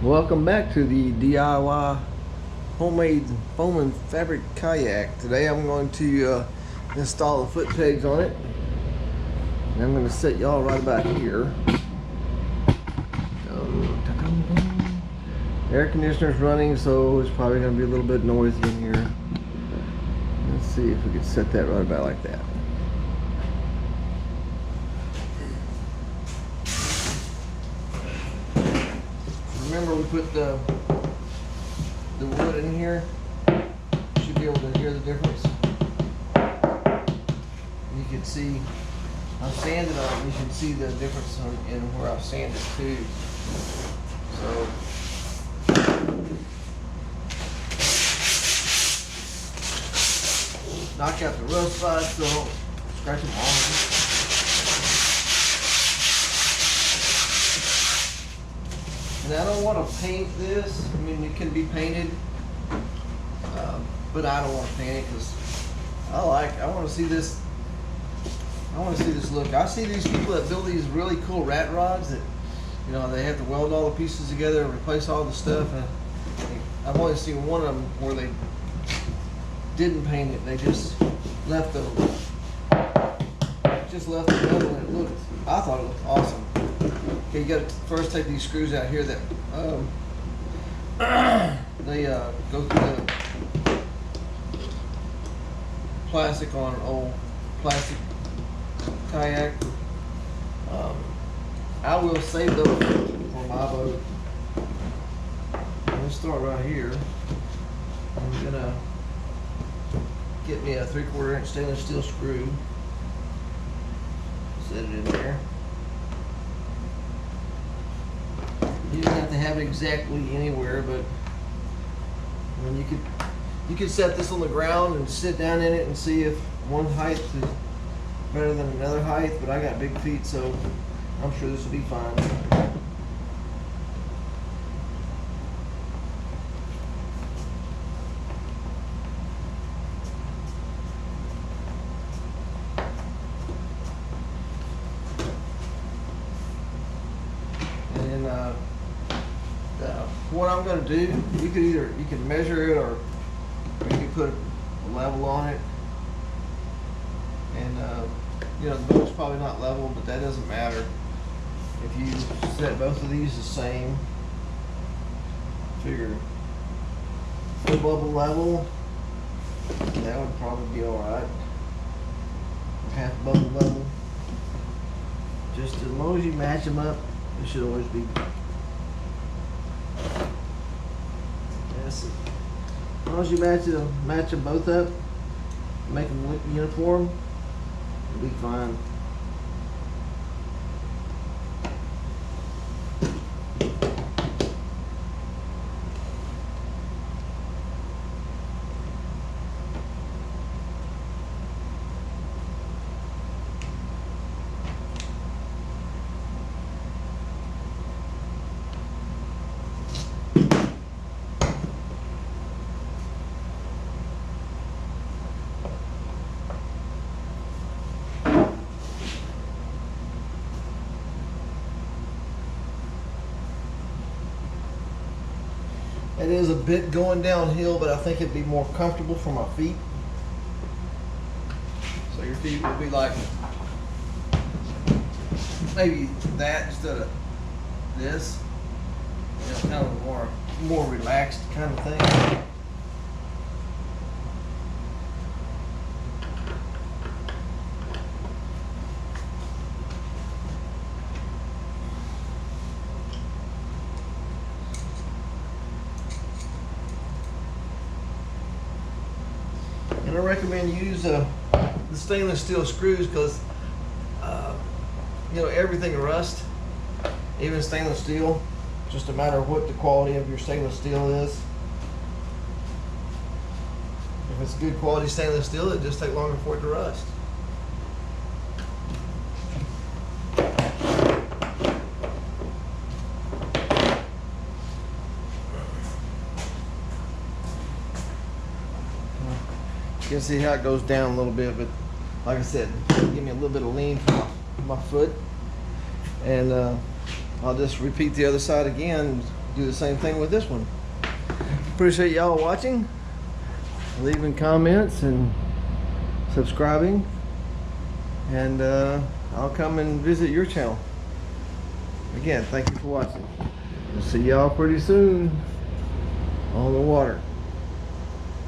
Welcome back to the DIY homemade foam and fabric kayak. Today I'm going to install the foot pegs on it. And I'm going to set y'all right about here. Air conditioner's running, so it's probably going to be a little bit noisy in here. Let's see if we can set that right about like that. Remember, we put the wood in here. You should be able to hear the difference. You can see I'm sanding on it. You can see the difference in where I've sanded too. So knock out the rough side so don't scratch them on. And I don't want to paint this. I mean, it can be painted, but I don't want to paint it because I want to see this. I want to see this look. I see these people that build these really cool rat rods that, you know, they have to weld all the pieces together and replace all the stuff. And I've only seen one of them where they didn't paint it. They just left the metal, and it looked. I thought it looked awesome. Okay, you got to first take these screws out here that they go through the plastic on an old plastic kayak. I will save those for my boat. Let's start right here. I'm gonna get me a 3/4 inch stainless steel screw. Set it in there. You don't have to have it exactly anywhere, but I mean, you could set this on the ground and sit down in it and see if one height is better than another height. But I got big feet, so I'm sure this will be fine. What I'm going to do, you can measure it, or you can put a level on it. And you know, the boat's probably not level, but that doesn't matter. If you set both of these the same, figure full bubble level, that would probably be all right. Half bubble level. Just as long as you match them up, it should always be. As long as you match them both up, make them look uniform, it'll be fine. It is a bit going downhill, but I think it'd be more comfortable for my feet. So your feet will be like maybe that instead of this. You know, kind of a more relaxed kind of thing. And I recommend you use the stainless steel screws because you know, everything rusts, even stainless steel. Just a matter of what the quality of your stainless steel is. If it's good quality stainless steel, it just takes longer for it to rust. You can see how it goes down a little bit, but like I said, give me a little bit of lean for my foot. And I'll just repeat the other side again do the same thing with this one. Appreciate y'all watching, leaving comments and subscribing, and I'll come and visit your channel. Again, thank you for watching. We'll see y'all pretty soon on the water.